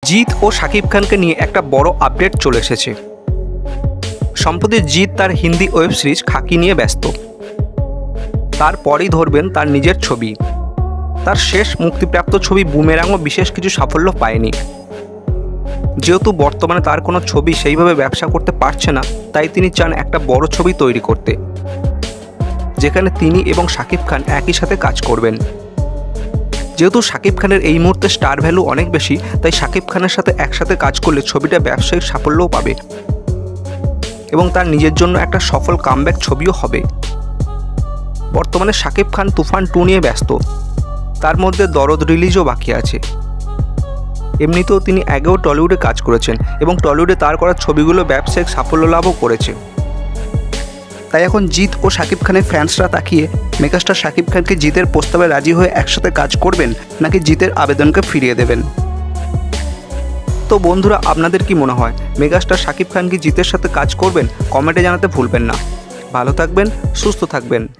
জিৎ ও শাকিব খানকে নিয়ে একটা বড় আপডেট চলে এসেছে। সম্প্রতি জিৎ তার হিন্দি ওয়েব সিরিজ খাকি নিয়ে ব্যস্ত। তারপরেই ধরবেন তার নিজের ছবি। তার শেষ মুক্তিপ্রাপ্ত ছবি বুমেরাংও বিশেষ কিছু সাফল্য পায়নি। যেহেতু বর্তমানে তার কোনো ছবি সেইভাবে ব্যবসা করতে পারছে না, তাই তিনি চান একটা বড় ছবি তৈরি করতে, যেখানে তিনি এবং শাকিব খান একই সাথে কাজ করবেন। যেহেতু শাকিব খানের এই মুহূর্তে স্টার ভ্যালু অনেক বেশি, তাই শাকিব খানের সাথে একসাথে কাজ করলে ছবিটা ব্যবসায়িক সাফল্যও পাবে এবং তার নিজের জন্য একটা সফল কামব্যাক ছবিও হবে। বর্তমানে শাকিব খান তুফান 2 নিয়ে ব্যস্ত। তার মধ্যে দরদ রিলিজও বাকি আছে। এমনিতেও তিনি আগেও টলিউডে কাজ করেছেন এবং টলিউডে তার করা ছবিগুলো ব্যবসায়িক সাফল্য লাভও করেছে। তাই এখন জিৎ ও শাকিব খানের ফ্যান্সরা তাকিয়ে মেগাস্টার শাকিব খানকে জিতের প্রস্তাবে রাজি হয়ে একসাথে কাজ করবেন নাকি জিতের আবেদনকে ফিরিয়ে দেবেন। তো বন্ধুরা, আপনাদের কি মনে হয় মেগাস্টার শাকিব খান কি জিতের সাথে কাজ করবেন? কমেন্টে জানাতে ভুলবেন না। ভালো থাকবেন, সুস্থ থাকবেন।